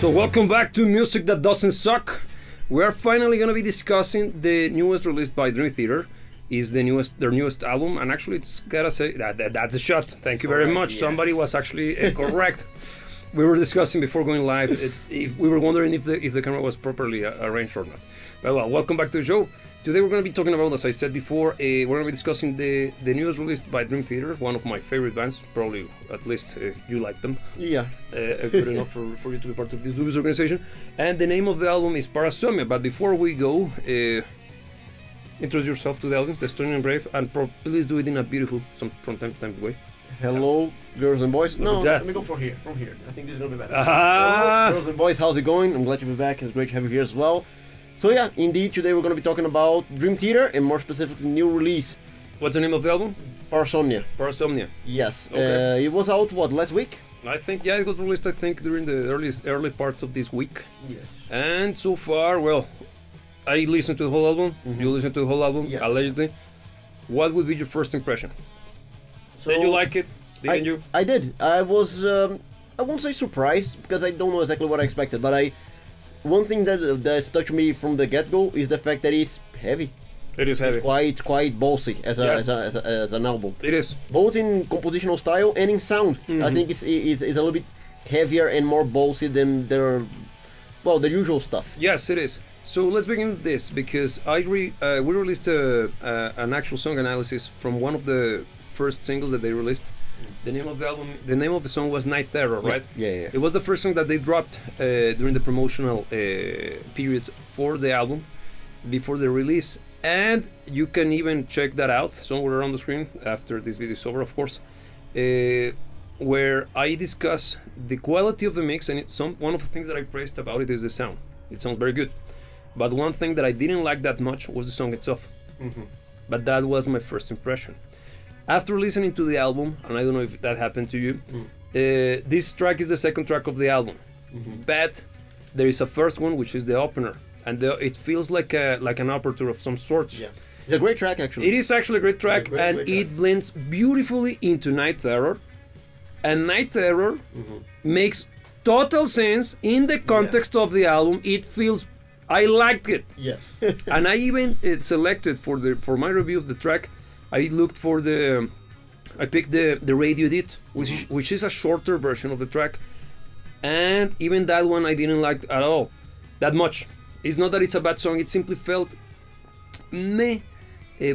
So welcome back to Music That Doesn't Suck. We're finally going to be discussing the newest released by Dream Theater. Is their newest album, and actually it's gotta say that's a shot. Thank you very much. Yes. Somebody was actually correct. We were discussing before going live if we were wondering if the camera was properly arranged or not. Well, welcome back to the show. Today we're going to be talking about, as I said before, we're going to be discussing the newest released by Dream Theater, one of my favorite bands. Probably, at least you like them. Yeah. Good enough for you to be part of this dubious organization. And the name of the album is Parasomnia. But before we go, introduce yourself to the audience, the Estonian Brave, and please do it in a beautiful, from time to time way. Hello, girls and boys. No, let me go from here. I think this is going to be better. Hello, girls and boys, how's it going? I'm glad to be back. It's great to have you here as well. So yeah, indeed, today we're going to be talking about Dream Theater, and more specifically, new release. What's the name of the album? Parasomnia. Parasomnia. Yes. Okay. It was out, last week? I think, yeah, it was released, I think, during the early part of this week. Yes. And so far, well, I listened to the whole album. Mm-hmm. You listened to the whole album, yes. Allegedly. What would be your first impression? So did you like it? Didn't you? I did. I was, I won't say surprised, because I don't know exactly what I expected, but one thing that touched me from the get-go is the fact that it's heavy. It is heavy. It's quite ballsy as an album. It is. Both in compositional style and in sound. Mm-hmm. I think it's a little bit heavier and more ballsy than the usual stuff. Yes, it is. So let's begin with this, because we released an actual song analysis from one of the first singles that they released. The name of the song was Night Terror, right? Yeah. It was the first song that they dropped during the promotional period for the album, before the release. And you can even check that out somewhere on the screen after this video is over, of course, where I discuss the quality of the mix. And one of the things that I praised about it is the sound. It sounds very good. But one thing that I didn't like that much was the song itself. Mm-hmm. But that was my first impression. After listening to the album, and I don't know if that happened to you, this track is the second track of the album. Mm-hmm. But there is a first one, which is the opener, and it feels like an aperture of some sort. Yeah, it's a great track actually. It is actually a great track, it blends beautifully into Night Terror, and Night Terror makes total sense in the context of the album. It feels, I liked it. Yeah, and I even selected for my review of the track. I looked for I picked the radio edit, which is a shorter version of the track, and even that one I didn't like at all, that much. It's not that it's a bad song; it simply felt meh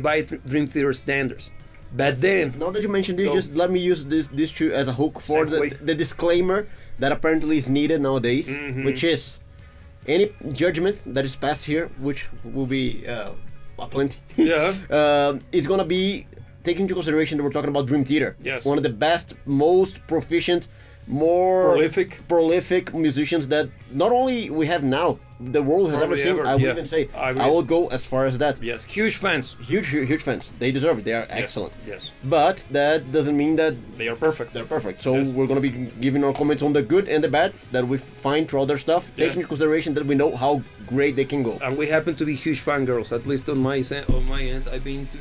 by Dream Theater standards. But then, now that you mentioned this, just let me use this as a hook for the disclaimer that apparently is needed nowadays, which is any judgment that is passed here, which will be plenty. Yeah. It's gonna be taking into consideration that we're talking about Dream Theater. Yes. One of the best, most proficient, more prolific musicians that not only we have now, the world has ever seen. I would even say I would go as far as that. Yes. Huge fans. Huge fans. They deserve it. They are excellent. Yes. But that doesn't mean that they are perfect. They're perfect. So we're gonna be giving our comments on the good and the bad that we find through other stuff, taking into consideration that we know how great they can go. And we happen to be huge fangirls. At least on my end, I've been to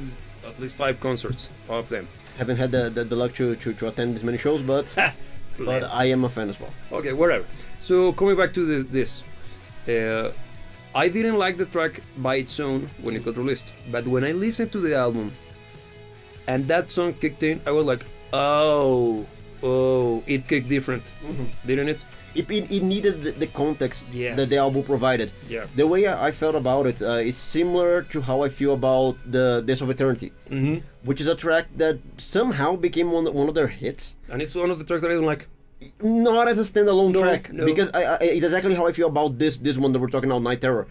at least 5 concerts of them. Haven't had the luck to attend this many shows, but but I am a fan as well. Okay, whatever. So coming back to this, I didn't like the track by its own when it got released, but when I listened to the album and that song kicked in, I was like, oh, it kicked different, didn't it? It needed the context that the album provided. Yeah. The way I felt about it is similar to how I feel about the Days of Eternity, which is a track that somehow became one of their hits. And it's one of the tracks that I don't like. Not as a standalone track, because it's exactly how I feel about this one that we're talking about, Night Terror.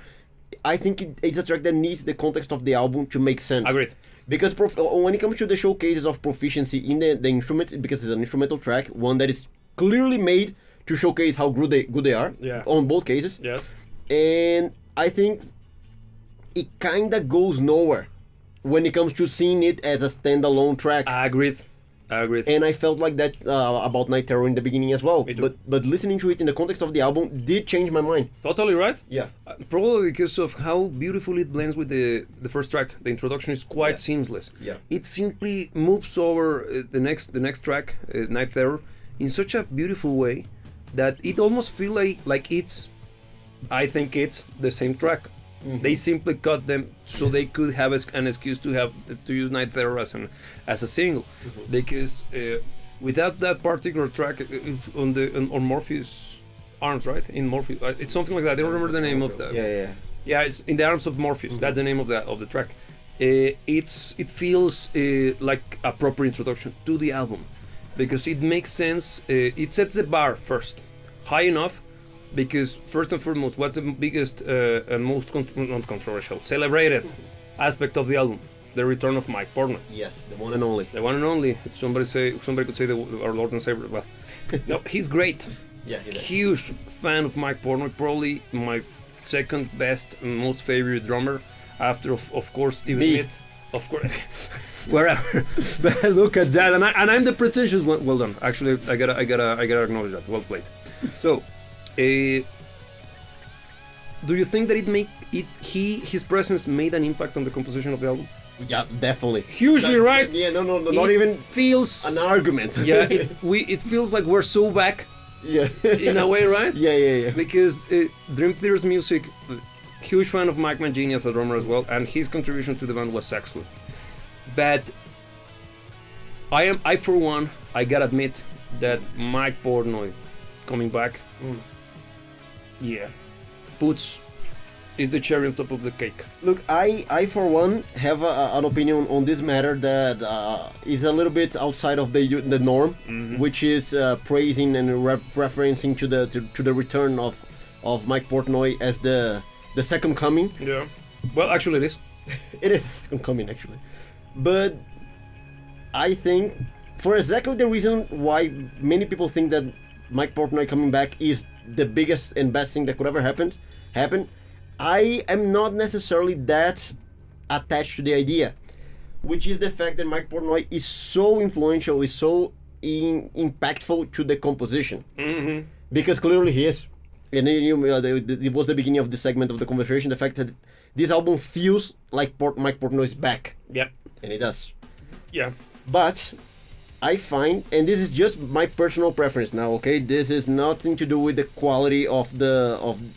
I think it's a track that needs the context of the album to make sense. Agreed. Because when it comes to the showcases of proficiency in the instruments, because it's an instrumental track, one that is clearly made to showcase how good they are on both cases. Yes. And I think it kinda goes nowhere when it comes to seeing it as a standalone track. I agree. And I felt like that about Night Terror in the beginning as well. But listening to it in the context of the album did change my mind. Totally right. Yeah. Probably because of how beautifully it blends with the first track. The introduction is quite seamless. Yeah. It simply moves over the next track, Night Terror, in such a beautiful way that it almost feel like it's, I think it's the same track. They simply cut them so they could have an excuse to use Night Terror as a single, because without that particular track, it's on Morpheus Arms, right? In Morpheus, it's something like that. I don't remember the name of that. Yeah, it's In the Arms of Morpheus. That's the name of the track. It feels like a proper introduction to the album, because it makes sense. It sets the bar first high enough, because first and foremost, what's the biggest and most not controversial, celebrated aspect of the album? The return of Mike Portnoy. Yes, the one and only. The one and only. Somebody could say our Lord and Savior. Well, no, he's great. Yeah, he huge fan of Mike Portnoy. Probably my second best and most favorite drummer, after of course Steve Smith. Of course. Wherever. Look at that, and I'm the pretentious one. Well done. Actually, I gotta acknowledge that. Well played. So, do you think that his presence made an impact on the composition of the album? Yeah, definitely. Hugely, right? Yeah, no, not even feels an argument. Yeah, it feels like we're so back. Yeah. In a way, right? Yeah. Because Dream Theater's music, huge fan of Mike Mangini as a drummer as well, and his contribution to the band was excellent. But I for one, I gotta admit that Mike Portnoy coming back, is the cherry on top of the cake. Look, I for one have an opinion on this matter that is a little bit outside of the norm, which is praising and referencing to the return of Mike Portnoy as the second coming. Yeah. Well, actually, it is. It is the second coming, actually. But I think for exactly the reason why many people think that Mike Portnoy coming back is the biggest and best thing that could ever happen, I am not necessarily that attached to the idea, which is the fact that Mike Portnoy is so influential, is so impactful to the composition, because clearly he is. And it was the beginning of the segment of the conversation, the fact that this album feels like Mike Portnoy is back. Yep. And it does. Yeah. But I find, and this is just my personal preference now, okay? This is nothing to do with the quality of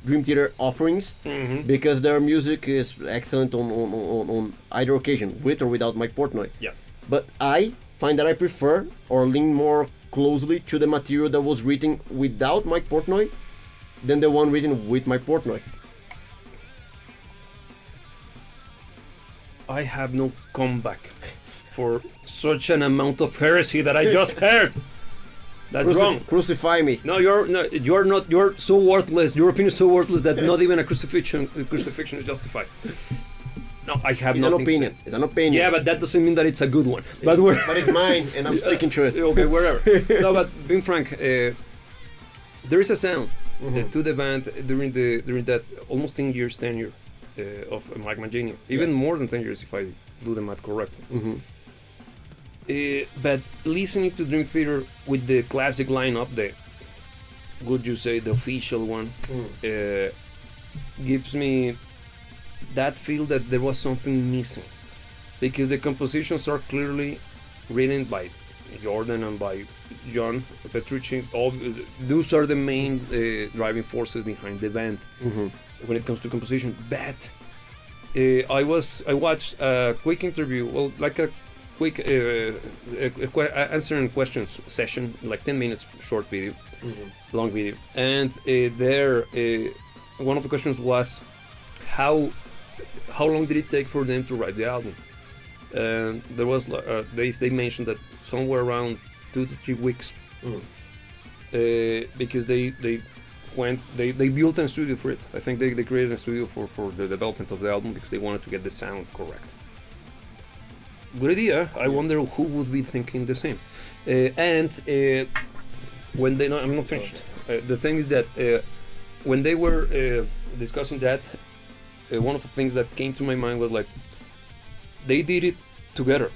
Dream Theater offerings, because their music is excellent on either occasion, with or without Mike Portnoy. Yeah. But I find that I prefer or lean more closely to the material that was written without Mike Portnoy than the one written with Mike Portnoy. I have no comeback for such an amount of heresy that I just heard. That's wrong. Crucify me. No, you're not. You're so worthless. Your opinion is so worthless that not even a crucifixion is justified. No, I have nothing. It's an opinion. Yeah, but that doesn't mean that it's a good one. But it's mine, and I'm sticking to it. Okay, wherever. No, but being frank, there is a sound to the band during that almost 10 years tenure of Mike Mangini, even more than 10 years if I do the math correctly. But listening to Dream Theater with the classic lineup, would you say the official one, gives me that feel that there was something missing, because the compositions are clearly written by Jordan and by John Petrucci. Those are the main driving forces behind the band when it comes to composition. But I watched a quick interview, well, like a quick answering questions session, like 10 minutes short video, long video, and there one of the questions was how long did it take for them to write the album? And there was they mentioned that somewhere around 2 to 3 weeks, because they built a studio for it. I think they created a studio for the development of the album because they wanted to get the sound correct. Good idea. I wonder who would be thinking the same. And when they, no, I'm not finished. The thing is that when they were discussing that, one of the things that came to my mind was like, they did it together.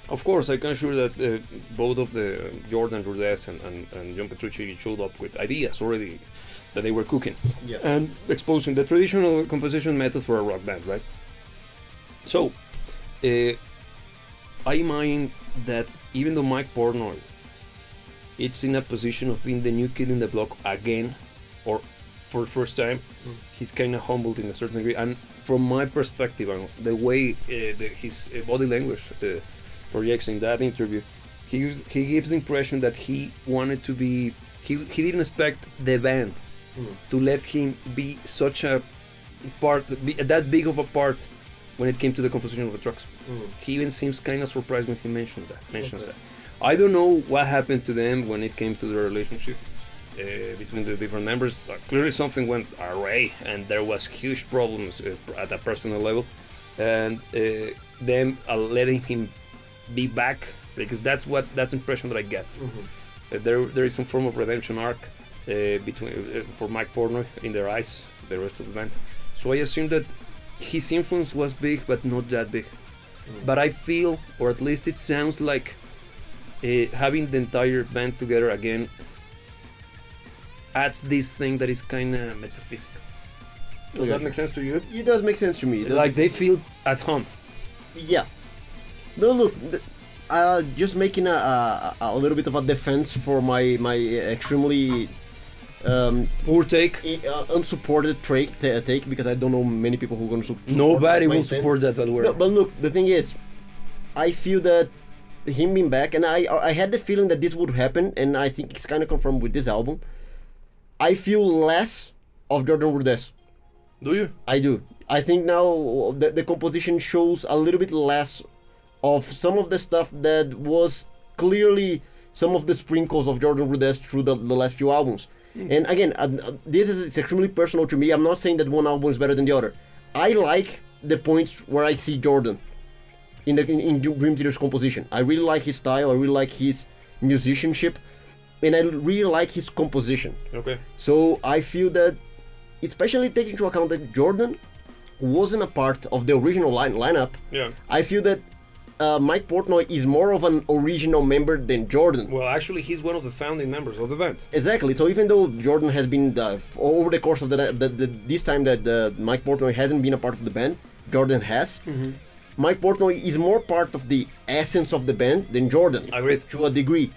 Of course, I can assure that both of the Jordan Rudess and John Petrucci showed up with ideas already that they were cooking and exposing the traditional composition method for a rock band, right? So, I mind that even though Mike Portnoy it's in a position of being the new kid in the block again, or for the first time. He's kind of humbled in a certain degree, and from my perspective, and the way his body language projects in that interview, he gives the impression that he wanted to be. He didn't expect the band to let him be such a part, that big of a part when it came to the composition of the tracks. He even seems kind of surprised when he mentions that. I don't know what happened to them when it came to the relationship between the different members. Clearly something went awry and there was huge problems at a personal level, and them letting him be back, because that's the impression that I get. There is some form of redemption arc between for Mike Portnoy in their eyes, the rest of the band. So I assume that his influence was big, but not that big. But I feel, or at least it sounds like, having the entire band together again adds this thing that is kind of metaphysical. Does that make sense to you? It does make sense to me. Like they feel at home. Yeah. No, look, just making a little bit of a defense for my extremely poor take, unsupported take, because I don't know many people who are going to support. Nobody will support that, by the way. No, but look, the thing is, I feel that him being back, and I had the feeling that this would happen, and I think it's kind of confirmed with this album. I feel less of Jordan Rudess. Do you? I do. I think now the composition shows a little bit less of some of the stuff that was clearly some of the sprinkles of Jordan Rudess through the last few albums. And again, it's extremely personal to me. I'm not saying that one album is better than the other. I like the points where I see Jordan in Dream Theater's composition. I really like his style. I really like his musicianship, and I really like his composition. Okay. So I feel that, especially taking into account that Jordan wasn't a part of the original lineup. Yeah. I feel that Mike Portnoy is more of an original member than Jordan. Well, actually, he's one of the founding members of the band. Exactly. So even though Jordan has been over the course of this time that Mike Portnoy hasn't been a part of the band, Jordan has. Mike Portnoy is more part of the essence of the band than Jordan. I agree. To a degree.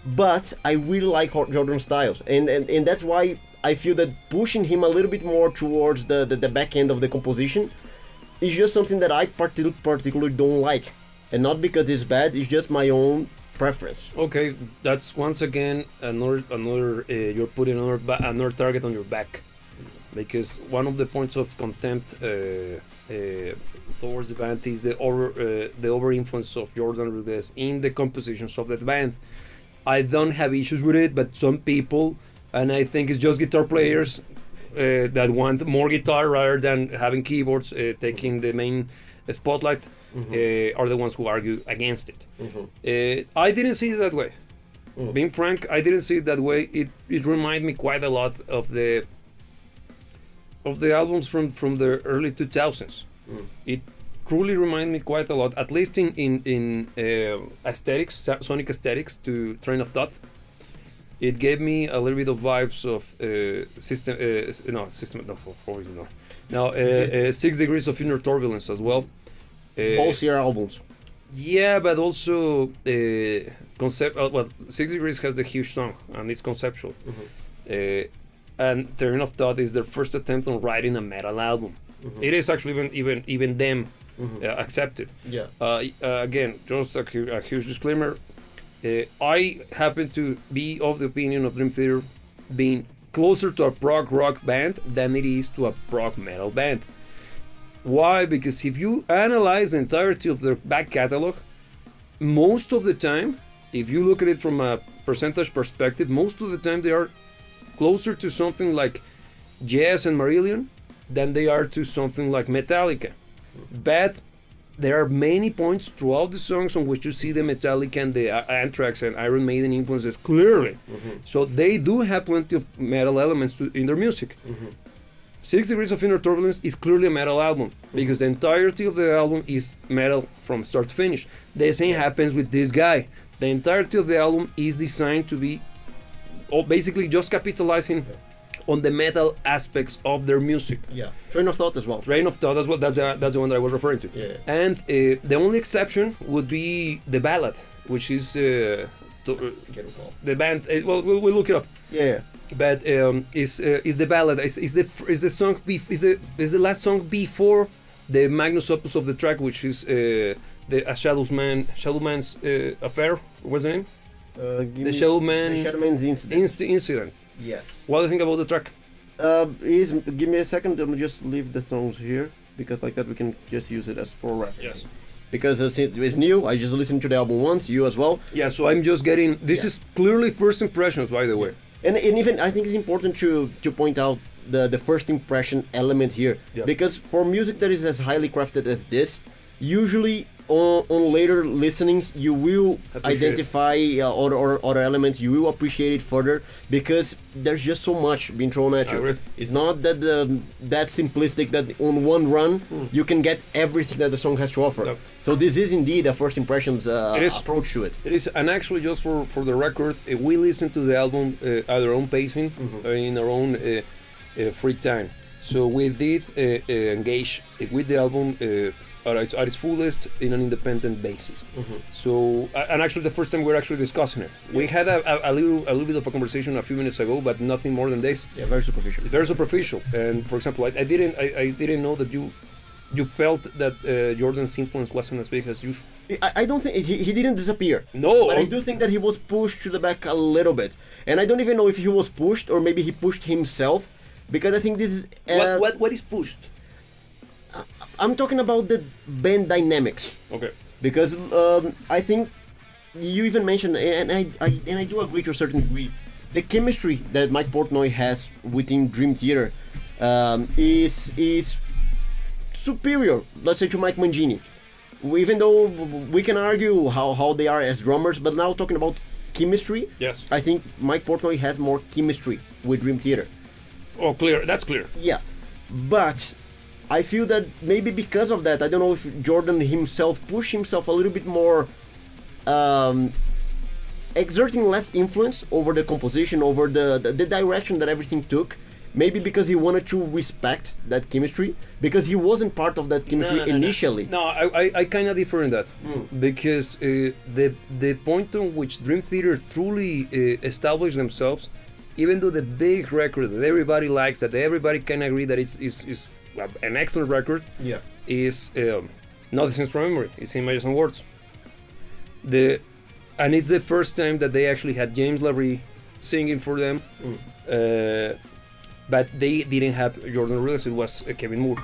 But I really like Jordan's styles, and that's why I feel that pushing him a little bit more towards the back end of the composition is just something that I particularly don't like, and not because it's bad. It's just my own preference. Okay, that's once again another you're putting another target on your back, because one of the points of contempt towards the band is the over influence of Jordan Rudess in the compositions of that band. I don't have issues with it, but some people, and I think it's just guitar players that want more guitar rather than having keyboards taking the main spotlight, are the ones who argue against it. I didn't see it that way. Being frank, I didn't see it that way. It reminded me quite a lot of the albums from the early 2000s. It truly reminded me quite a lot, at least in aesthetics, sonic aesthetics, to Train of Thought. It gave me a little bit of vibes of Now, 6 Degrees of Inner Turbulence as well. Both your albums. Yeah, but also well, 6 Degrees has the huge song and it's conceptual. And Train of Thought is their first attempt on writing a metal album. It is actually even them accepted. Yeah. Again, just a huge disclaimer. I happen to be of the opinion of Dream Theater being closer to a prog rock band than it is to a prog metal band. Why? Because if you analyze the entirety of their back catalog, most of the time, if you look at it from a percentage perspective, most of the time they are closer to something like Jazz and Marillion than they are to something like Metallica. But there are many points throughout the songs on which you see the Metallica and the Anthrax and Iron Maiden influences clearly. So they do have plenty of metal elements in their music. 6 Degrees of Inner Turbulence is clearly a metal album, because the entirety of the album is metal from start to finish. The same happens with this guy. The entirety of the album is designed to be basically just capitalizing on the metal aspects of their music. Yeah. Train of Thought as well. Train of Thought as well. That's the one that I was referring to. Yeah. And the only exception would be the ballad, which is the band. Well, we'll look it up. Yeah. But is the ballad is the song is the last song before the magnus opus of the track, which is the Shadowman's affair. What's the name? The Shadowman's incident. Yes. What do you think about the track? Give me a second. I'm just leave the songs here because like that we can just use it as for reference. Yes. Because it's new. I just listened to the album once. You as well. Yeah. So I'm just getting. This is clearly first impressions, by the way. And even I think it's important to point out the first impression element here, because for music that is as highly crafted as this, usually on later listenings you will identify other elements, you will appreciate it further because there's just so much being thrown at you. It's not that that simplistic that on one run you can get everything that the song has to offer. No. So this is indeed a first impressions approach to it. It is, and actually just for the record, we listen to the album at our own pacing, in our own free time. So we did engage with the album at its fullest in an independent basis. So, and actually the first time we're actually discussing it. We had a little bit of a conversation a few minutes ago, but nothing more than this. Yeah, very superficial. Very superficial. And for example, I didn't know that you felt that Jordan's influence wasn't as big as usual. I don't think he didn't disappear. No, but I do think that he was pushed to the back a little bit, and I don't even know if he was pushed or maybe he pushed himself, because I think this is what is pushed. I'm talking about the band dynamics. Okay. Because I think you even mentioned, and I do agree to a certain degree, the chemistry that Mike Portnoy has within Dream Theater is superior, let's say, to Mike Mangini. Even though we can argue how they are as drummers, but now talking about chemistry, yes, I think Mike Portnoy has more chemistry with Dream Theater. Oh, clear. That's clear. Yeah, but I feel that maybe because of that, I don't know if Jordan himself pushed himself a little bit more, exerting less influence over the composition, over the direction that everything took. Maybe because he wanted to respect that chemistry, because he wasn't part of that chemistry initially. No, I kind of differ in that, because the point on which Dream Theater truly established themselves, even though the big record that everybody likes, that everybody can agree that is an excellent record, is not the Scenes from Memory, it's Images and Words. And it's the first time that they actually had James Labrie singing for them. But they didn't have Jordan Rudess, it was Kevin Moore.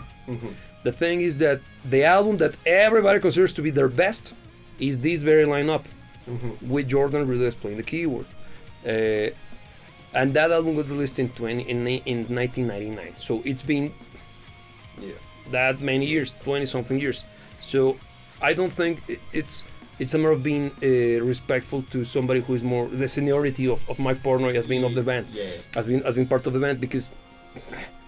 The thing is that the album that everybody considers to be their best is this very lineup, with Jordan Rudess playing the keyboard. And that album was released in 1999. So it's been that many years, 20-something years. So I don't think it's a matter of being respectful to somebody who is more the seniority of Mike Portnoy as being of the band, as being part of the band. Because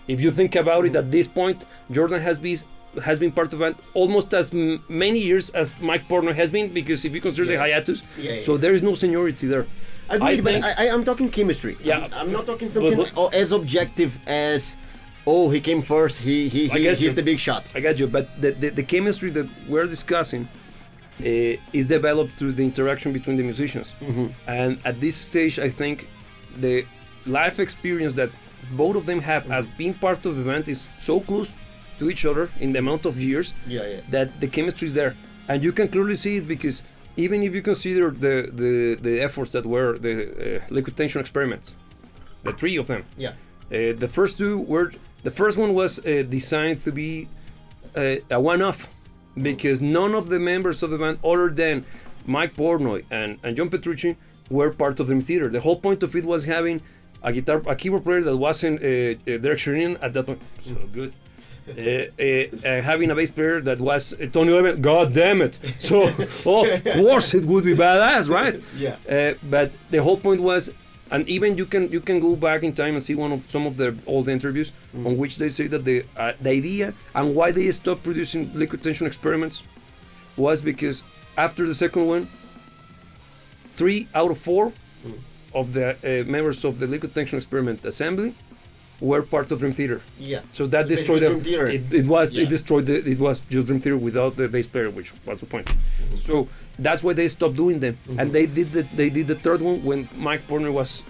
if you think about it, at this point, Jordan has been part of the band almost as many years as Mike Portnoy has been. Because if you consider the hiatus, so there is no seniority there. Agreed, but I'm talking chemistry. Yeah, I'm not talking something as objective as, oh, he came first, he's the big shot. I got you, but the chemistry that we're discussing is developed through the interaction between the musicians. And at this stage, I think the life experience that both of them have as being part of the band is so close to each other in the amount of years that the chemistry is there. And you can clearly see it, because even if you consider the efforts that were the liquid tension experiments, the three of them, the first two were, the first one was designed to be a one-off, because none of the members of the band other than Mike Portnoy and John Petrucci were part of Dream Theater. The whole point of it was having a keyboard player that wasn't Derek Sherinian at that point, so good. Having a bass player that was Tony Levin, god damn it. So of course it would be badass, right? But the whole point was, and even you can go back in time and see some of the old interviews on which they say that the idea and why they stopped producing liquid tension experiments was because after the second one, 3 out of 4 of the members of the liquid tension experiment assembly were part of Dream Theater. Yeah. So that destroyed them. It was just Dream Theater without the bass player, which was the point. So that's why they stopped doing them, and they did the third one when Mike Portnoy was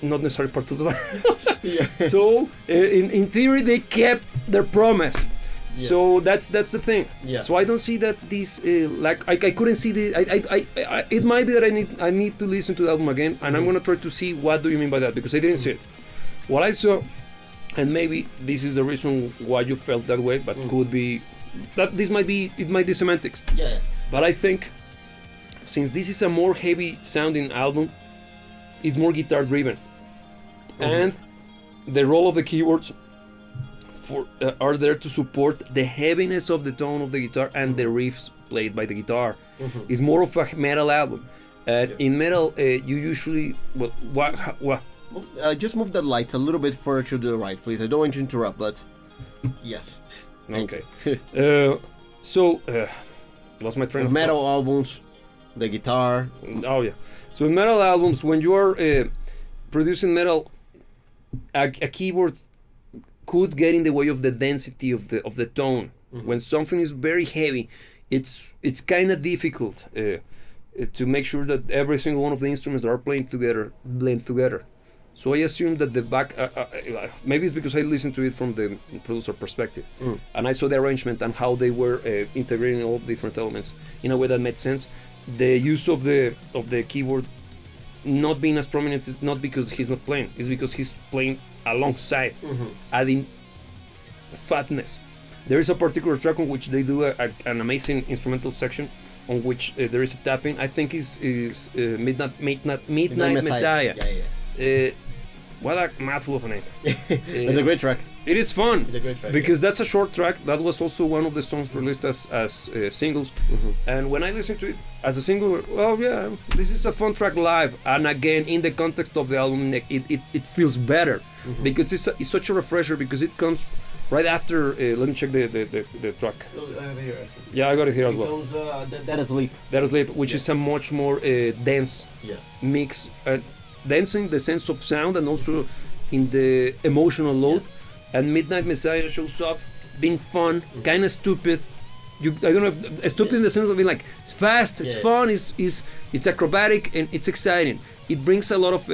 not necessarily part of the band. So in theory they kept their promise. So that's the thing. So I don't see that this I couldn't see the it might be that I need to listen to the album again, and I'm gonna try to see what do you mean by that, because I didn't see it. What I saw, and maybe this is the reason why you felt that way, but could be that it might be semantics. But I think since this is a more heavy sounding album, it's more guitar driven, and the role of the keyboards are there to support the heaviness of the tone of the guitar and the riffs played by the guitar. It's more of a metal album. In metal, you usually just move the lights a little bit further to the right, please. I don't want to interrupt, but yes. Okay. So lost my train of metal thought. albums, the guitar. Oh yeah. So in metal albums, when you are producing metal, a keyboard could get in the way of the density of the tone. When something is very heavy, it's kind of difficult to make sure that every single one of the instruments that are playing together blend together. So I assume that the back, maybe it's because I listened to it from the producer perspective, and I saw the arrangement and how they were integrating all the different elements in a way that made sense. The use of the keyboard not being as prominent is not because he's not playing, it's because he's playing alongside, adding fatness. There is a particular track on which they do an amazing instrumental section on which there is a tapping. I think is Midnight Messiah. What a mouthful of a name. It's a great track. It is fun. It's a great track, because that's a short track. That was also one of the songs released as singles. And when I listened to it as a single, this is a fun track live. And again, in the context of the album, it feels better because it's such a refresher, because it comes right after. Let me check the track. Yeah, I got it here as well. That is Sleep. That is Sleep, which is a much more dense mix. Dense in the sense of sound and also in the emotional load. And Midnight Messiah shows up being fun, kind of stupid. I don't know if stupid in the sense of being like it's fast, it's fun, it's acrobatic, and it's exciting. It brings a lot of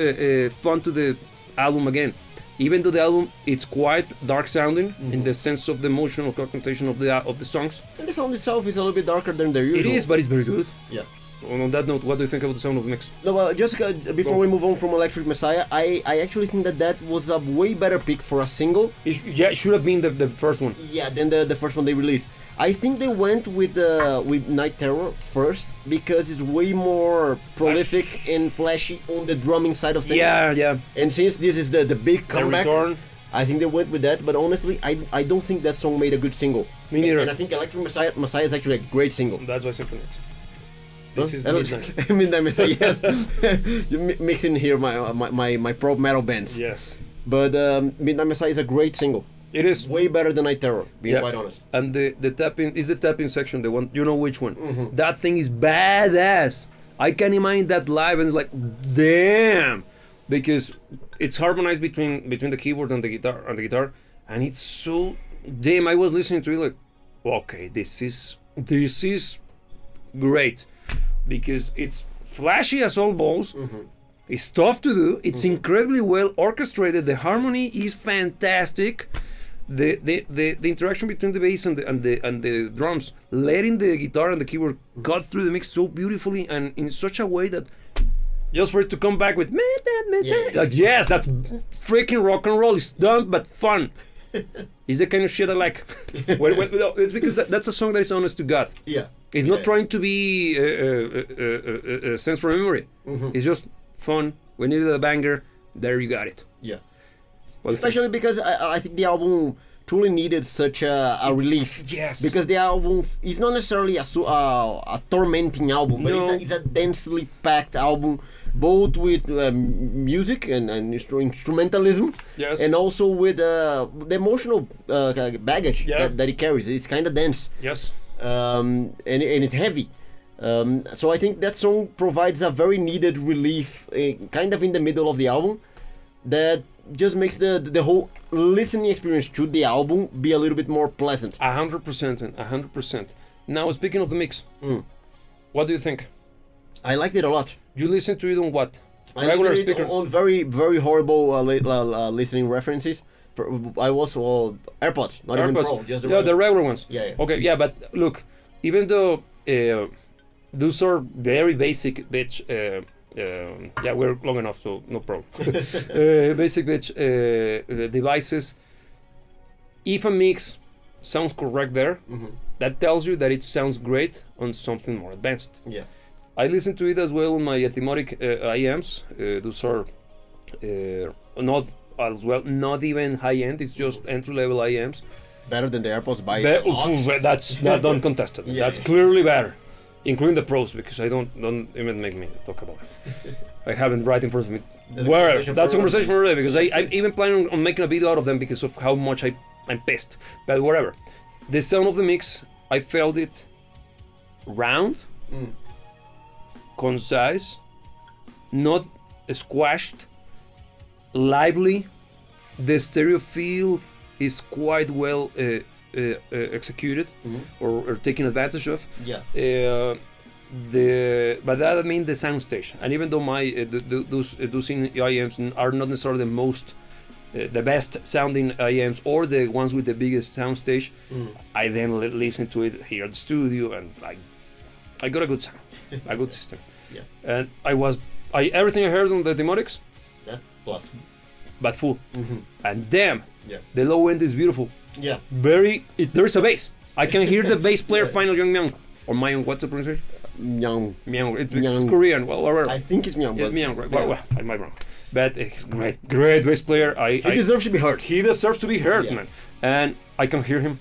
fun to the album again. Even though the album it's quite dark sounding in the sense of the emotional connotation of the songs. And the sound itself is a little bit darker than the usual. It is, but it's very good. Yeah. On that note, what do you think about the sound of the mix? No, well, just before we move on from Electric Messiah, I actually think that was a way better pick for a single. It should have been the first one. Yeah, than the first one they released. I think they went with Night Terror first because it's way more prolific and flashy on the drumming side of things. Yeah. And since this is the big comeback, I think they went with that. But honestly, I don't think that song made a good single. Me neither. And I think Electric Messiah is actually a great single. That's why Symphonix. This is Midnight. Midnight Messiah, yes. You're mixing here my pro metal bands. Yes. But Midnight Messiah is a great single. It is. Way better than Night Terror, being quite honest. And the tapping is the tapping section, the one, you know which one. That thing is badass. I can imagine that live and it's like, damn. Because it's harmonized between the keyboard and the guitar. And it's so, damn, I was listening to it like, okay, this is great. Because it's flashy as all balls. It's tough to do. It's incredibly well orchestrated. The harmony is fantastic. The interaction between the bass and the drums, letting the guitar and the keyboard cut through the mix so beautifully and in such a way that just for it to come back with like, yes, that's freaking rock and roll. It's dumb but fun. It's the kind of shit I like. It's because that's a song that is honest to God. Yeah. It's not trying to be a sense from memory. It's just fun. We needed a banger. There you got it. Yeah. Especially because I think the album truly needed such a relief. Yes. Because the album is not necessarily a tormenting album, but it's a densely packed album, both with music and instrumentalism, and also with the emotional baggage that it carries. It's kind of dense. Yes. And it's heavy. So I think that song provides a very needed relief, kind of in the middle of the album, that just makes the whole listening experience to the album be a little bit more pleasant. 100%, man, 100%. Now, speaking of the mix, what do you think? I liked it a lot. You listen to it on what? Regular speakers? On very, very horrible listening references. I was AirPods, not even Pro. Just the regular ones. Yeah. Okay, yeah, but look, even though those are very basic bitch. We're long enough, so no problem. Basic bitch devices. If a mix sounds correct there, that tells you that it sounds great on something more advanced. Yeah. I listen to it as well on my Atmosic IMs. Those are not as well, not even high end. It's just entry level IMs. Better than the AirPods by that's not uncontested. That's clearly better, including the pros, because I don't even make me talk about it. I have it right in front of me. That's a conversation for a day, because I'm even planning on making a video out of them because of how much I'm pissed. But whatever. The sound of the mix, I felt it round, concise, not squashed, lively. The stereo field is quite well executed or taken advantage of. Yeah. But that means the soundstage, and even though those IMs are not necessarily the best sounding IMs or the ones with the biggest soundstage, I then listen to it here at the studio, and I got a good sound, a good system. Yeah. And everything I heard on the Demonics, plus, but full. And damn, the low end is beautiful. Yeah. There's a bass. I can hear the bass player Final Young Myung, or Myung. What's the pronunciation? Myung. It's Korean. Well, whatever. I think it's Myung. It's Myung, right? Well, I might be wrong. But he's great bass player. He deserves to be heard. He deserves to be heard, man. And I can hear him.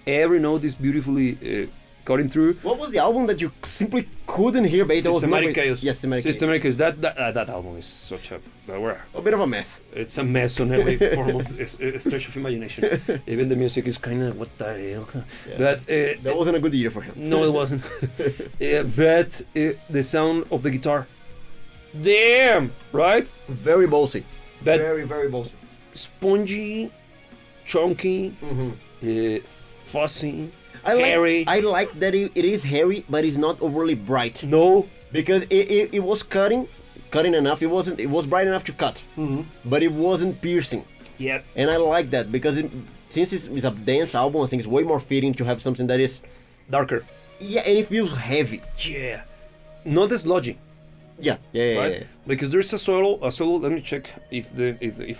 Every note is beautifully cutting through. What was the album that you simply couldn't hear? Systematic Chaos. Yes, Systematic Chaos. That album is such a bit of a mess. It's a mess on every form of stretch of imagination. Even the music is kind of what the hell. Yeah. But that wasn't a good year for him. No, it wasn't. But the sound of the guitar, damn, right? Very bossy. But very, very bossy. Spongy, chunky, fussy. Hairy. I like that it is hairy, but it's not overly bright. No, because it was cutting enough. It was bright enough to cut, but it wasn't piercing. Yeah. And I like that because since it's a dance album, I think it's way more fitting to have something that is darker. Yeah, and it feels heavy. Yeah. Not as sludgy. Yeah. Because there's a solo. Let me check if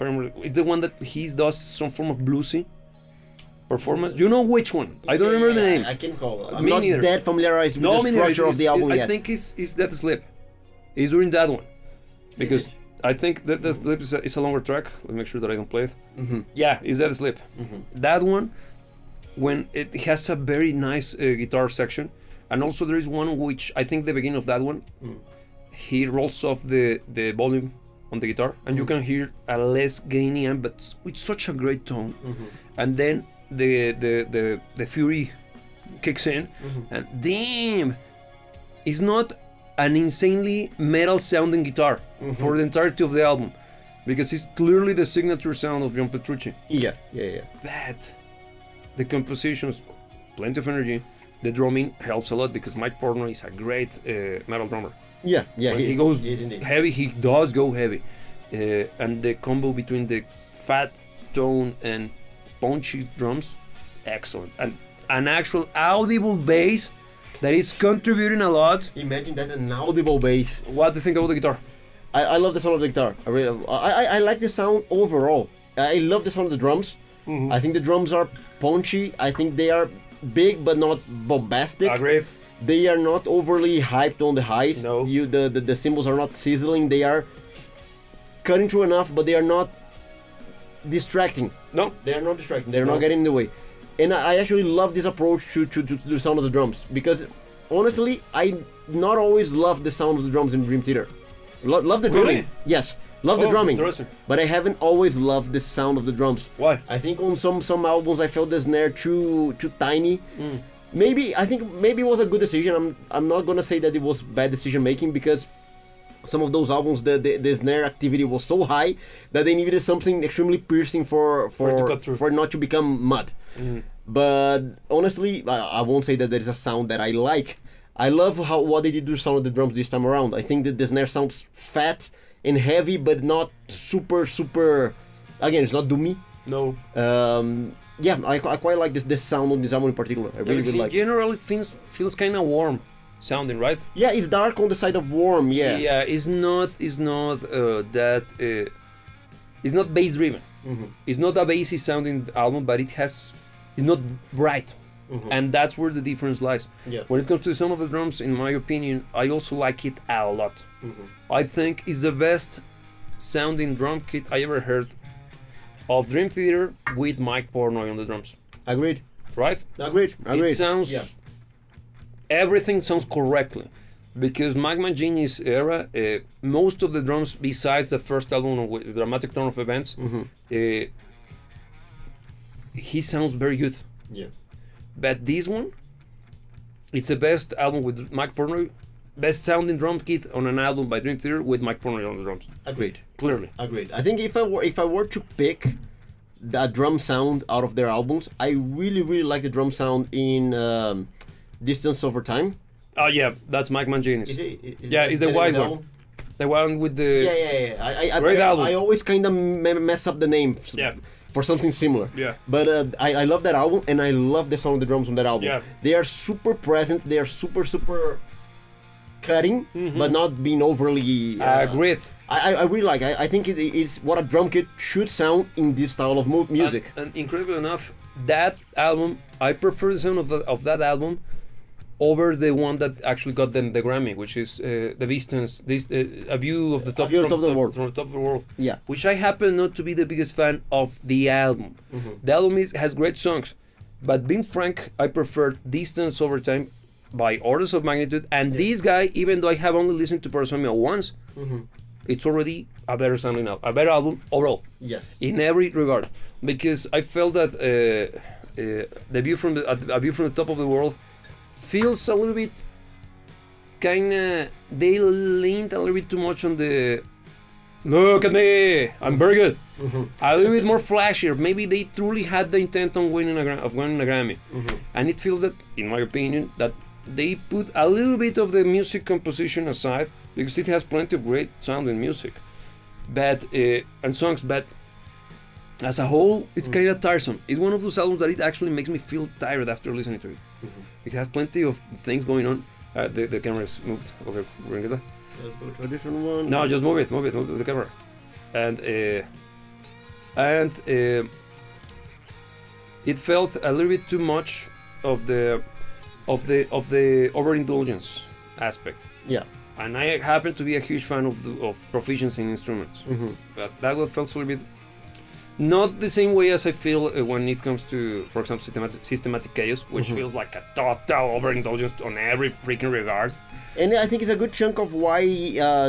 I remember. It's the one that he does some form of bluesy performance. You know which one? I don't remember the name. I can call it. I'm me not neither. that familiarized with the structure of the album yet. I think it's That Slip. He's doing that one. Because I think that the Slip is a longer track. Let me make sure that I don't play it. Yeah, it's That Slip. That one, when it has a very nice guitar section. And also there is one which I think the beginning of that one, he rolls off the volume on the guitar. And you can hear a less gainy amp, but with such a great tone. And then the fury kicks in, and damn, it's not an insanely metal sounding guitar for the entirety of the album, because it's clearly the signature sound of John Petrucci. Yeah. But the compositions, plenty of energy. The drumming helps a lot because Mike Portnoy is a great metal drummer. Yeah. When he goes heavy, he does go heavy, and the combo between the fat tone and punchy drums, excellent, and an actual audible bass that is contributing a lot. Imagine that, an audible bass. What do you think about the guitar? I love the sound of the guitar. I like the sound overall. I love the sound of the drums. I think the drums are punchy. I think they are big but not bombastic. Agreed. They are not overly hyped on the highs. No. The cymbals are not sizzling. They are cutting through enough, but they are not distracting. No. They are not distracting. They are not getting in the way. And I actually love this approach to the sound of the drums, because honestly, I not always love the sound of the drums in Dream Theater. Love the drumming. Really? Yes. Love the drumming. Interesting. But I haven't always loved the sound of the drums. Why? I think on some albums I felt the snare too tiny. I think maybe it was a good decision. I'm not gonna say that it was bad decision making, because some of those albums, the snare activity was so high that they needed something extremely piercing for it not to become mud. But honestly, I won't say that there is a sound that I like. I love what they did to some of the drums this time around. I think that the snare sounds fat and heavy, but not super. Again, it's not doomy. No. Yeah, I quite like this sound on this album in particular. I really like. In general, it feels kind of warm sounding, right? Yeah, it's dark on the side of warm. Yeah. Yeah, it's not that. It's not bass driven. It's not a bassy sounding album, but it's not bright. And that's where the difference lies. Yeah. When it comes to the sound of the drums, in my opinion, I also like it a lot. I think it's the best sounding drum kit I ever heard of Dream Theater with Mike Portnoy on the drums. Agreed. Right? Agreed. It sounds... Everything sounds correctly. Because Magma Genius era, most of the drums, besides the first album with Dramatic Turn of Events, he sounds very good. Yeah. But this one, it's the best album with Mike Portnoy, best sounding drum kit on an album by Dream Theater with Mike Portnoy on the drums. Agreed. Clearly. Agreed. I think if I were to pick the drum sound out of their albums, I really like the drum sound in Distance Over Time. Oh yeah, that's Mike Mangini's. It's the white one. The one with the... Yeah. Great album. I always kind of mess up the name. Yeah. For something similar. Yeah. But I love that album, and I love the sound of the drums on that album. Yeah. They are super present. They are super cutting, but not being overly... Great. I really like. I think it is what a drum kit should sound in this style of music. And incredibly enough, that album, I prefer the sound of that album over the one that actually got them the Grammy, which is The Distance, A View of the Top, from the World. From the Top of the World. Yeah. Which I happen not to be the biggest fan of the album. The album has great songs, but being frank, I prefer Distance Over Time by orders of magnitude. And this guy, even though I have only listened to Parasomnia once, it's already a better sounding album, a better album overall. Yes. In every regard, because I felt that A View from the Top of the World feels a little bit they leaned a little bit too much on the look at me, I'm very good. A little bit more flashier. Maybe they truly had the intent on winning a Grammy. And it feels that, in my opinion, that they put a little bit of the music composition aside, because it has plenty of great sounding music and songs, but as a whole, it's kind of tiresome. It's one of those albums that it actually makes me feel tired after listening to it. It has plenty of things going on. The camera is moved. Okay, bring it up. Let's go to a different one. No, just move the camera. And it felt a little bit too much of the overindulgence aspect. Yeah. And I happen to be a huge fan of proficiency in instruments. But that one felt a little bit not the same way as I feel when it comes to, for example, systematic chaos, which feels like a total overindulgence on every freaking regard. And I think it's a good chunk of why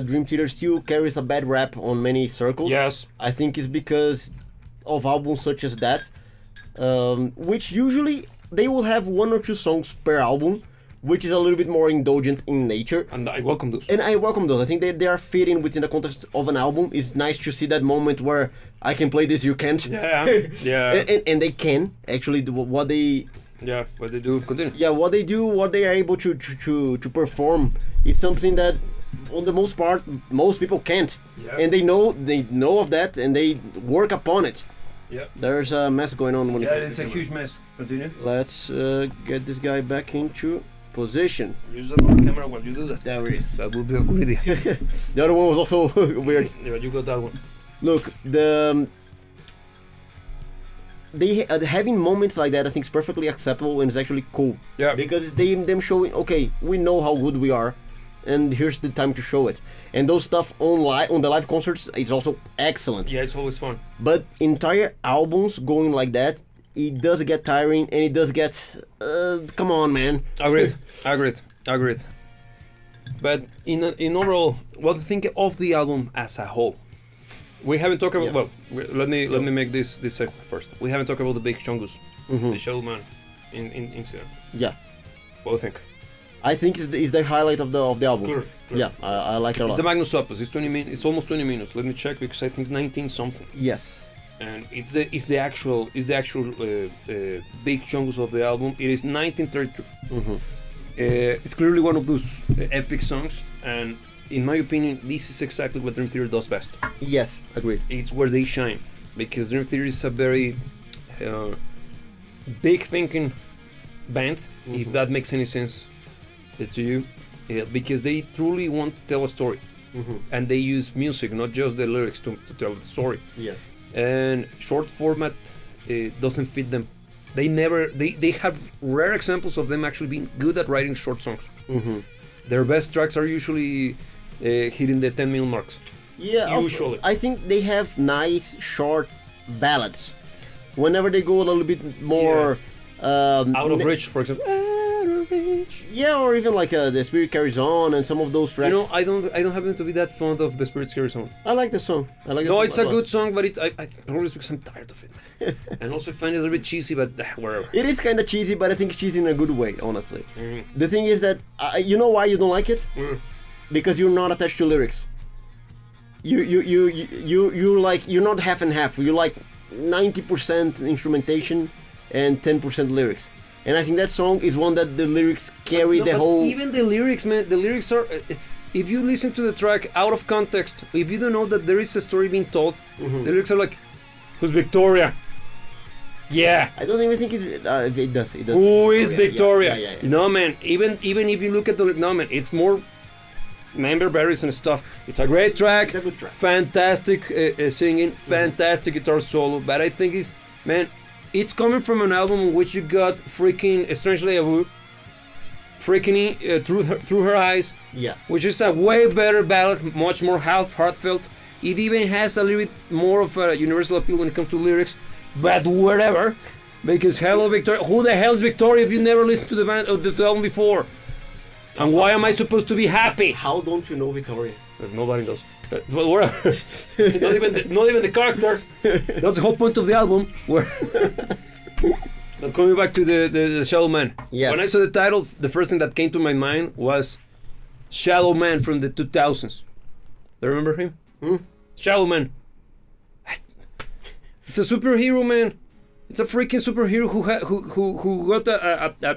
Dream Theater still carries a bad rap on many circles. Yes. I think it's because of albums such as that, which usually they will have one or two songs per album, which is a little bit more indulgent in nature. And I welcome those. I think they are fitting within the context of an album. It's nice to see that moment where I can play this, you can't. Yeah. and they can, actually, what they... Yeah, what they do, continue. Yeah, what they do, what they are able to perform is something that, on the most part, most people can't. Yeah. And they know of that, and they work upon it. Yeah. There's a mess going on. It's a huge mess. Continue. Let's get this guy back into position. Use the camera while you do that. There it is. That would be a good idea. The other one was also weird. Yeah, but you got that one. Look, having moments like that, I think, is perfectly acceptable and it's actually cool. Yeah. Because it's them showing, okay, we know how good we are, and here's the time to show it. And those stuff on the live concerts is also excellent. Yeah, it's always fun. But entire albums going like that, it does get tiring, and it does get, come on, man. Agreed. But in overall, what do you think of the album as a whole? We haven't talked about. Well, let me make this first. We haven't talked about the big chungus, the Showman incident. Yeah. What do you think? I think is the highlight of the album. Clear. Yeah, I like it a lot. It's the Magnus Opus. It's 20 minutes. It's almost 20 minutes. Let me check because I think it's 19 something. Yes. And it's the actual big chunks of the album. It is 1932. Mm-hmm. It's clearly one of those epic songs, and in my opinion, this is exactly what Dream Theater does best. Yes, agreed. It's where they shine, because Dream Theater is a very big thinking band, if that makes any sense to you, because they truly want to tell a story, and they use music, not just the lyrics, to tell the story. Yeah. And short format doesn't fit them. They have rare examples of them actually being good at writing short songs. Their best tracks are usually hitting the 10-minute marks. Yeah, usually. I think they have nice short ballads. Whenever they go a little bit more Out of Reach, for example. Out of Reach. Yeah, or even like The Spirit Carries On and some of those tracks. You know, I don't happen to be that fond of The Spirit Carries On. I like the song. No, it's a good song, but I probably because I'm tired of it. And also I find it a little bit cheesy, but whatever. It is kind of cheesy, but I think it's cheesy in a good way, honestly. The thing is that you know why you don't like it? Because you're not attached to lyrics. You like, you're not half and half. You like 90% instrumentation and 10% lyrics. And I think that song is one that the lyrics carry the whole... Even the lyrics, man, the lyrics are... If you listen to the track out of context, if you don't know that there is a story being told, the lyrics are like, who's Victoria? Yeah. I don't even think it does. Who is Victoria? Yeah. No, man, even if you look at the... No, man, it's more... member berries and stuff. It's a great track. It's a good track. Fantastic singing, fantastic guitar solo. But I think it's coming from an album in which you got freaking Strangely Avu, freaking through her eyes. Yeah. Which is a way better ballad, much more heartfelt. It even has a little bit more of a universal appeal when it comes to lyrics. But whatever, because hello Victoria. Who the hell is Victoria if you never listened to the band or the album before? And why am I supposed to be happy? How don't you know Victoria? Nobody knows. Well, whatever. not even the character. That's the whole point of the album. But coming back to the Shadow Man. Yes. When I saw the title, the first thing that came to my mind was Shadow Man from the 2000s. Do you remember him? Shadow Man. It's a superhero, man. It's a freaking superhero who got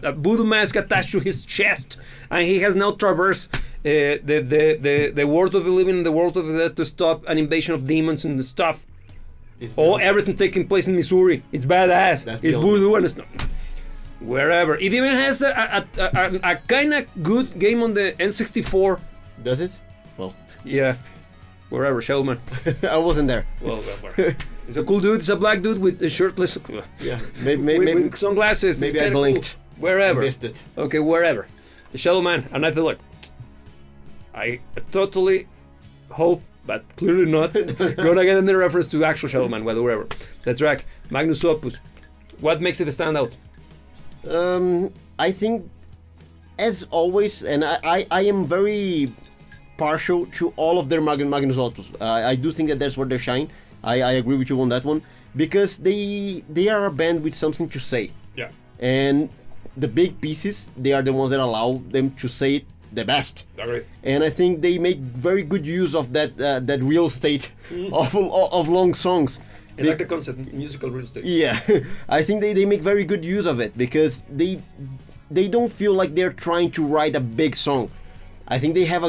a voodoo mask attached to his chest, and he has now traversed the world of the living and the world of the dead to stop an invasion of demons and stuff. Everything taking place in Missouri. It's badass. It's voodoo and it's not wherever. It even has a kind of good game on the N64. Does it? Well, yeah. Wherever, Shellman. I wasn't there. Well, he's a cool dude. He's a black dude with a shirtless. Yeah, maybe with sunglasses. Maybe I blinked. Cool. Wherever. I missed it. Okay, wherever. The Shadow Man. And I feel like I totally hope, but clearly not, gonna get any reference to actual Shadow Man, well, wherever. The track, Magnus Opus. What makes it stand out? I think, as always, and I am very partial to all of their Magnus Opus. I do think that that's where they shine. I agree with you on that one, because they are a band with something to say. Yeah. And the big pieces, they are the ones that allow them to say it the best. Right. And I think they make very good use of that real estate of long songs. I like the concept, musical real estate. Yeah, I think they make very good use of it, because they don't feel like they're trying to write a big song. I think they have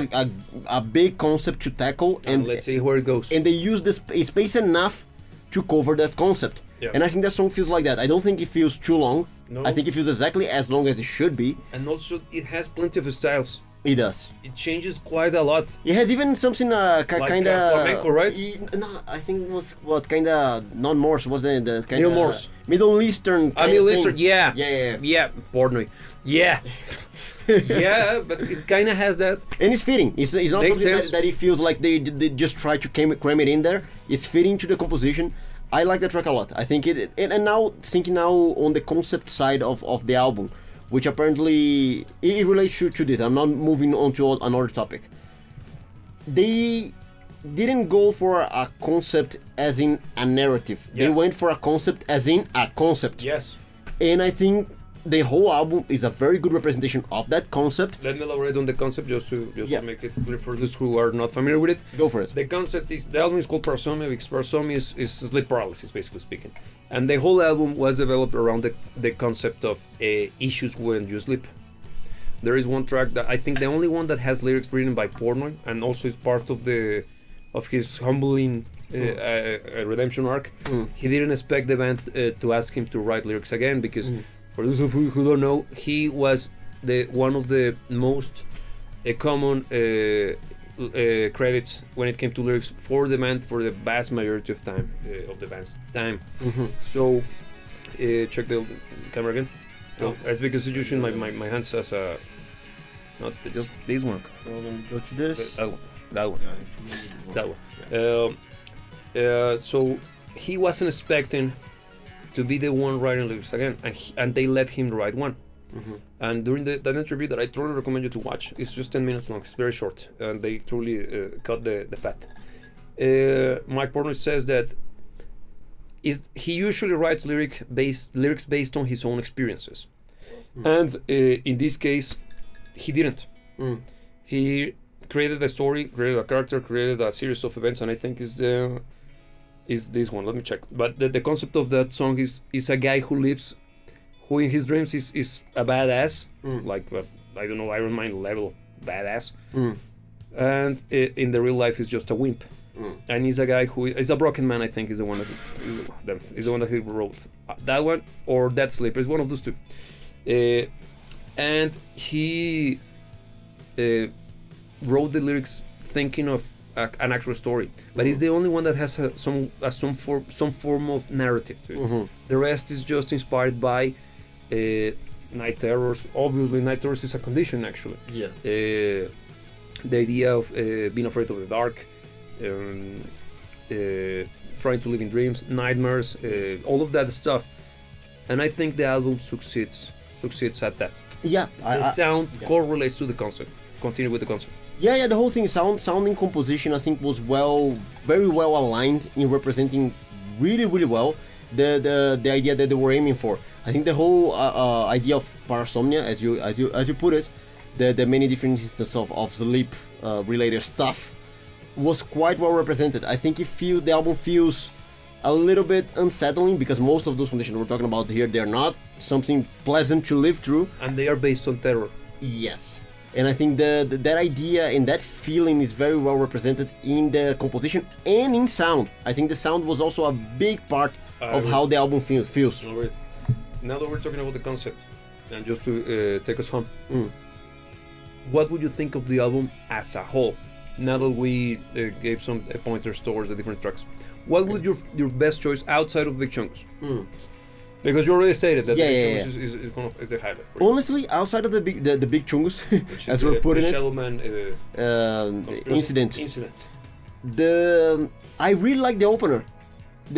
a big concept to tackle, and let's see where it goes. And they use the space enough to cover that concept. Yeah. And I think that song feels like that. I don't think it feels too long. No. I think it feels exactly as long as it should be. And also, it has plenty of styles. It does. It changes quite a lot. It has even something kind of flamenco, right? No, I think it was kind of non-Morse. Was the kind of Morse, Middle Eastern. Middle Eastern, yeah. Portnoy, yeah. Yeah, but it kind of has that. And it's fitting. It's not Makes something sense. that it feels like they just try to cram it in there. It's fitting to the composition. I like the track a lot. I think and now thinking now on the concept side of the album, which apparently it relates to this. I'm not moving on to another topic. They didn't go for a concept as in a narrative. Yeah. They went for a concept as in a concept. Yes. And I think the whole album is a very good representation of that concept. Let me elaborate on the concept just to make it clear for those who are not familiar with it. Go for it. The concept is the album is called Parasomnia because Parasomnia is sleep paralysis, basically speaking, and the whole album was developed around the concept of issues when you sleep. There is one track that I think the only one that has lyrics written by Portnoy, and also is part of his humbling redemption arc. He didn't expect the band to ask him to write lyrics again because, for those of you who don't know, he was one of the most common credits when it came to lyrics for the band for the vast majority of time of the band's time. So check the camera again. Oh, it's because it's using my hands as a not just this one. Go to this. That one. So he wasn't expecting to be the one writing lyrics again, and they let him write one. And during that interview that I truly recommend you to watch, it's just 10 minutes long, it's very short, and they truly cut the fat. Mike Portnoy says that he usually writes lyrics based on his own experiences, and in this case, he didn't. He created a story, created a character, created a series of events, and I think is this one. Let me check. But the concept of that song is a guy who in his dreams is a badass, like I don't know, Iron Man level badass, and in the real life he's just a wimp. And he's a guy who is a broken man. I think is the one that he wrote that one or Dead Sleep. It's one of those two, and he wrote the lyrics thinking of an actual story, but he's the only one that has some form of narrative to it. The rest is just inspired by night terrors. Obviously, night terrors is a condition, actually. Yeah. The idea of being afraid of the dark, trying to live in dreams, nightmares, all of that stuff, and I think the album succeeds at that. Yeah. The sound correlates to the concept. Continue with the concept. Yeah. The whole thing, sound and composition, I think was very well aligned in representing really well the idea that they were aiming for. I think the whole idea of parasomnia, as you put it, the many different instances of sleep related stuff was quite well represented. I think the album feels a little bit unsettling because most of those conditions we're talking about here, they're not something pleasant to live through, and they are based on terror. Yes. And I think that idea and that feeling is very well represented in the composition and in sound. I think the sound was also a big part of how the album feels. Now that we're talking about the concept, and just to take us home, what would you think of the album as a whole? Now that we gave some pointers towards the different tracks, what would your best choice outside of Big Chunks? Because you already stated that Big Chungus is the highlight. Honestly, outside of the Big Chungus, as we're putting it, incident. I really like the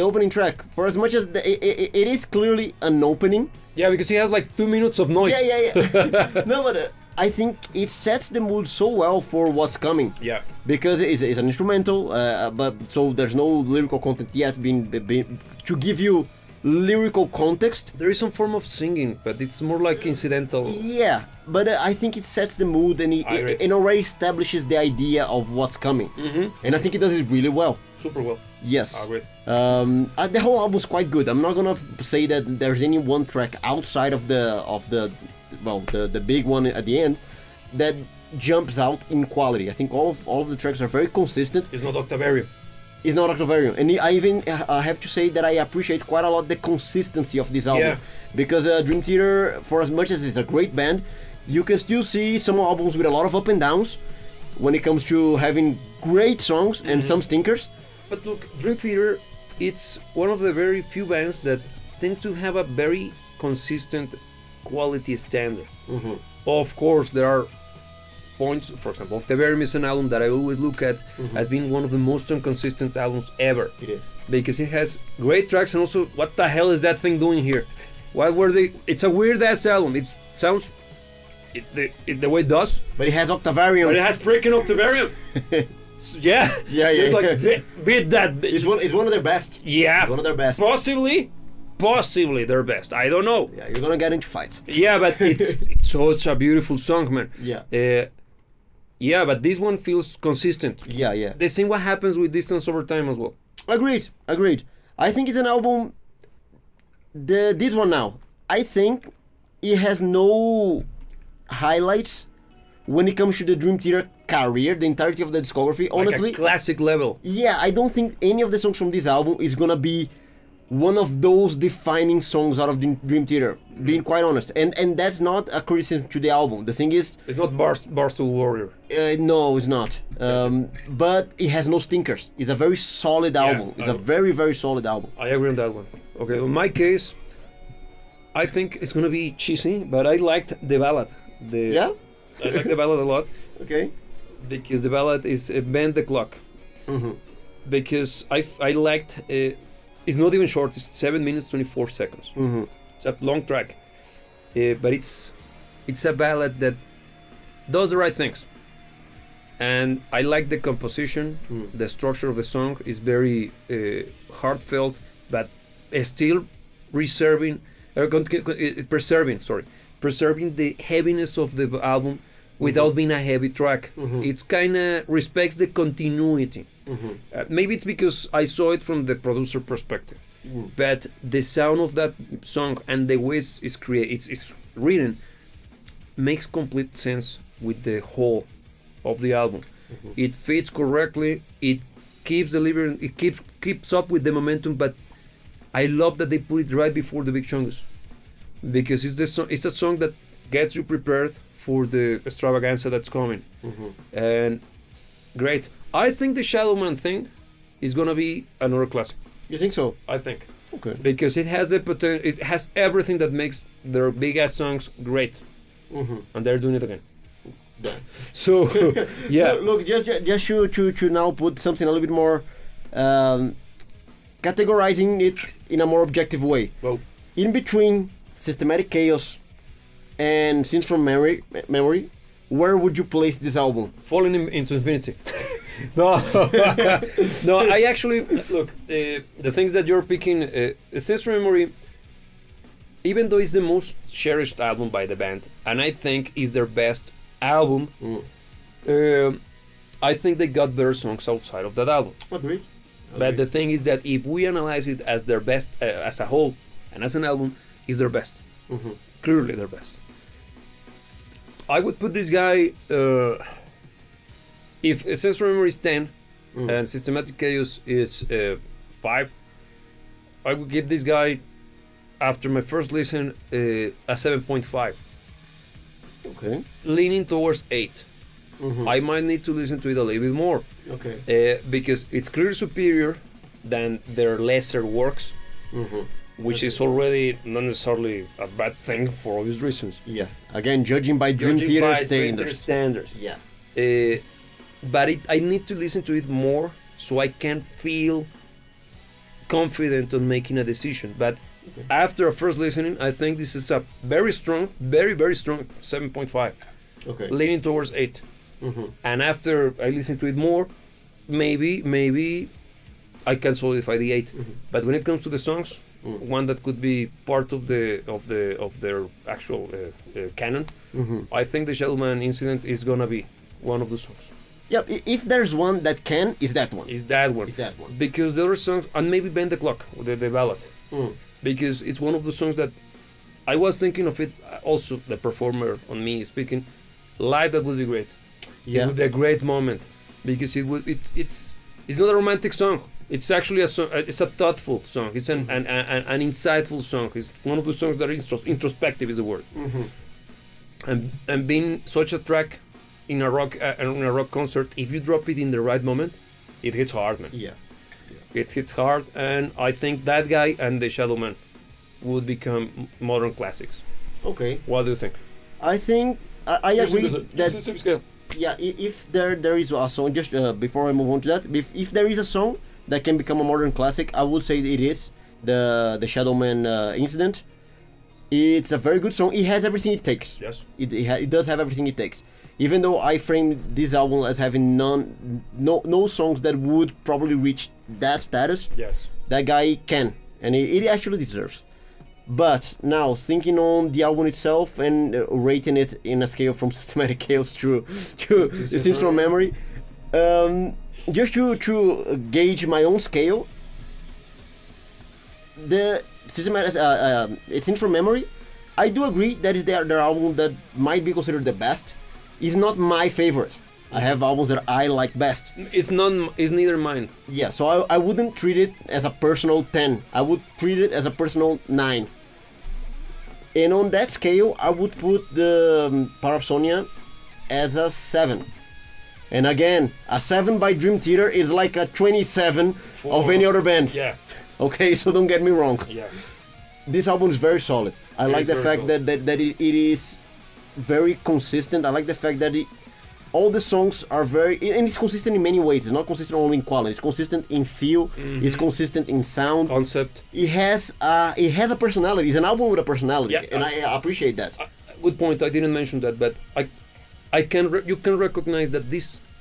opening track. For as much as it is clearly an opening. Yeah, because he has like 2 minutes of noise. Yeah. No, but I think it sets the mood so well for what's coming. Yeah. Because it's an instrumental, but so there's no lyrical content yet being to give you lyrical context. There is some form of singing, but it's more like incidental. Yeah, but I think it sets the mood and it already establishes the idea of what's coming. And I think it does it really well. Super well. Yes. I agree. The whole album's quite good. I'm not gonna say that there's any one track outside of the big one at the end that jumps out in quality. I think all of the tracks are very consistent. It's not Octavarium. It's not Octavarium, and I even have to say that I appreciate quite a lot the consistency of this album, because Dream Theater, for as much as it's a great band, you can still see some albums with a lot of up and downs when it comes to having great songs and some stinkers. But look, Dream Theater, it's one of the very few bands that tend to have a very consistent quality standard. Of course, there are points. For example, Octavarium is an album that I always look at as being one of the most inconsistent albums ever. It is. Because it has great tracks and also, what the hell is that thing doing here? Why were they? It's a weird ass album. It sounds the way it does. But it has Octavarium. But it has freaking Octavarium. Yeah. It's like, beat that. It's one of their best. Yeah. It's one of their best. Possibly. possibly their best. I don't know. Yeah, you're gonna get into fights. Yeah, but it's such a beautiful song, man. Yeah. Yeah, but this one feels consistent. Yeah. The same what happens with Distance Over Time as well. Agreed. I think it's an album. This one now, I think it has no highlights when it comes to the Dream Theater career, the entirety of the discography. Honestly, like a classic level. Yeah, I don't think any of the songs from this album is gonna be one of those defining songs out of the Dream Theater, being quite honest. And that's not a criticism to the album. The thing is... It's not Barstool Warrior. No, it's not. But it has no stinkers. It's a very solid album. It's a very, very solid album. I agree on that one. Okay, in my case, I think it's going to be cheesy, but I liked the ballad. Yeah? I like the ballad a lot. Okay. Because the ballad is Bend the Clock. Mm-hmm. Because I liked... it's not even short, it's 7 minutes 24 seconds. Mm-hmm. It's a long track, but it's a ballad that does the right things, and I like the composition. The structure of the song is very heartfelt, but still preserving the heaviness of the album without being a heavy track. It kind of respects the continuity. Maybe it's because I saw it from the producer perspective, but the sound of that song and the way it's written makes complete sense with the whole of the album. It fits correctly. It keeps delivering. It keeps up with the momentum. But I love that they put it right before the big chunks, because it's a song that gets you prepared for the extravaganza that's coming. And great. I think the Shadow Man thing is gonna be another classic. You think so? I think. Okay. Because it has the potential. It has everything that makes their big ass songs great, and they're doing it again. So, yeah. Look, just to now put something a little bit more, categorizing it in a more objective way. Well, in between Systematic Chaos and Scenes from Memory, where would you place this album? Falling into Infinity. No, no. I actually look. The things that you're picking, Scenes from Memory, even though it's the most cherished album by the band, and I think is their best album, I think they got better songs outside of that album. Agreed. But the thing is that if we analyze it as their best as a whole and as an album, is their best. Clearly their best. I would put this guy. If Sense from Memory is 10 and Systematic Chaos is 5, I would give this guy, after my first listen, a 7.5. Okay. Leaning towards 8. I might need to listen to it a little bit more. Okay. Because it's clearly superior than their lesser works, which is already not necessarily a bad thing for obvious reasons. Yeah. Again, judging by Dream Theater standards. Yeah. But I need to listen to it more so I can feel confident on making a decision. But after a first listening, I think this is a very strong, very, very strong 7.5. Okay. Leaning towards 8. And after I listen to it more, maybe I can solidify the 8. But when it comes to the songs, one that could be part of their actual canon, I think the Shadowman Incident is gonna be one of the songs. Yeah, if there's one that can, is that one. Is that one. Because the other songs, and maybe Bend the Clock, the ballad. Because it's one of the songs that I was thinking of it, also the performer on me speaking, live, that would be great. Yeah. It would be a great moment. Because it's not a romantic song. It's actually it's a thoughtful song. It's an insightful song. It's one of the songs that is introspective is the word. And being such a track in a rock concert, if you drop it in the right moment, it hits hard, man. Yeah. It hits hard, and I think that guy and the Shadowman would become modern classics. Okay. What do you think? I think I agree that the same scale. Yeah, if there is a song, just before I move on to that, if there is a song that can become a modern classic, I would say it is the Shadowman Incident. It's a very good song. It has everything it takes. Yes. It does have everything it takes. Even though I frame this album as having no songs that would probably reach that status, yes, that guy can, and it actually deserves. But now thinking on the album itself and rating it in a scale from Systematic Chaos to It Seems From Memory, just to gauge my own scale, the Systematic It Seems From Memory, I do agree that is their album that might be considered the best. It's not my favorite. I have albums that I like best. It's neither mine. Yeah, so I wouldn't treat it as a personal 10. I would treat it as a personal 9. And on that scale, I would put the Parasomnia as a 7. And again, a 7 by Dream Theater is like a 27 of any other band. Yeah. Okay, so don't get me wrong. Yeah. This album is very solid. I like the fact that it is very consistent. I like the fact that all the songs are very, and it's consistent in many ways. It's not consistent only in quality. It's consistent in feel. It's consistent in sound. Concept. It has a personality. It's an album with a personality, and I appreciate that. Good point. I didn't mention that, but you can recognize that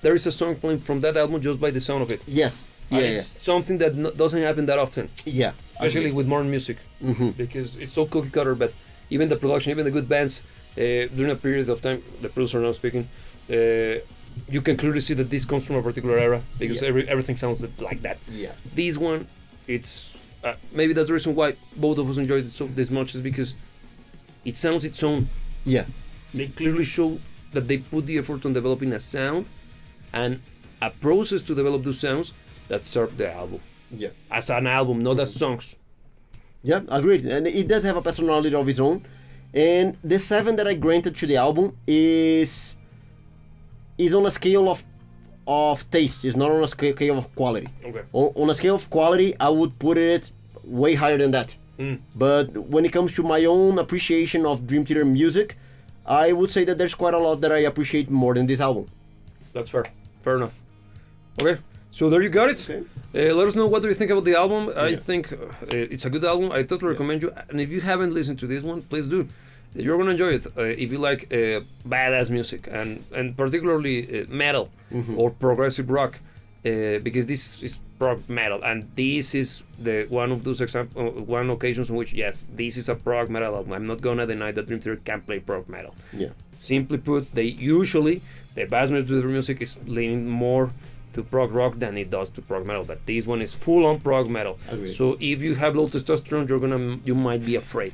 there is a song playing from that album just by the sound of it. Yes. Yeah. It's something that doesn't happen that often. Yeah. Especially with modern music, because it's so cookie cutter. But even the production, even the good bands, during a period of time, the producer now speaking. You can clearly see that this comes from a particular era because everything sounds like that. Yeah. This one, it's maybe that's the reason why both of us enjoyed it this much is because it sounds its own. Yeah. They clearly show that they put the effort on developing a sound and a process to develop those sounds that serve the album. Yeah. As an album, not as songs. Yeah, agreed. And it does have a personality of its own. And the 7 that I granted to the album is on a scale of taste. It's not on a scale of quality. Okay. On a scale of quality, I would put it way higher than that. But when it comes to my own appreciation of Dream Theater music, I would say that there's quite a lot that I appreciate more than this album. That's fair. Fair enough. Okay. So there you got it. Okay. Let us know what do you think about the album. I think it's a good album. I totally recommend you. And if you haven't listened to this one, please do. You're gonna enjoy it if you like badass music and particularly metal or progressive rock, because this is prog metal and this is the one of those one occasions in which yes, this is a prog metal album. I'm not gonna deny that Dream Theater can play prog metal. Yeah. Simply put, the vast majority of their music is leaning more to prog rock than it does to prog metal, but this one is full on prog metal. Agreed. So if you have low testosterone, you might be afraid.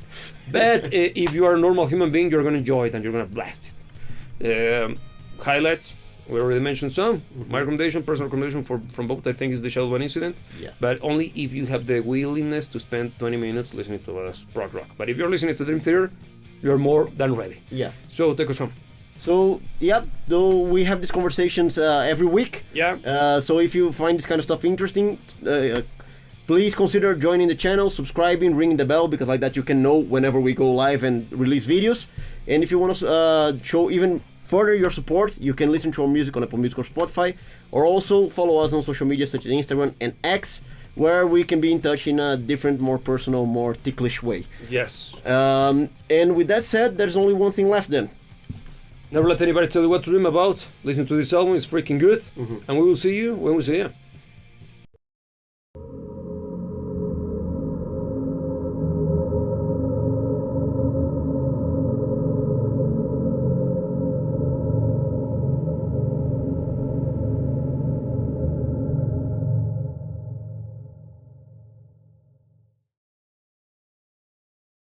But if you are a normal human being, you're gonna enjoy it and you're gonna blast it. Highlights, we already mentioned some. My recommendation, personal recommendation from both, I think, is the Shadowban Incident. Yeah. But only if you have the willingness to spend 20 minutes listening to prog rock. But if you're listening to Dream Theater, you're more than ready. Yeah. So take us home. So, yeah, though we have these conversations every week. Yeah. So if you find this kind of stuff interesting, please consider joining the channel, subscribing, ringing the bell, because like that you can know whenever we go live and release videos. And if you want to show even further your support, you can listen to our music on Apple Music or Spotify, or also follow us on social media such as Instagram and X, where we can be in touch in a different, more personal, more ticklish way. Yes. And with that said, there's only one thing left then. Never let anybody tell you what to dream about. Listen to this album, it's freaking good. And we will see you when we see you.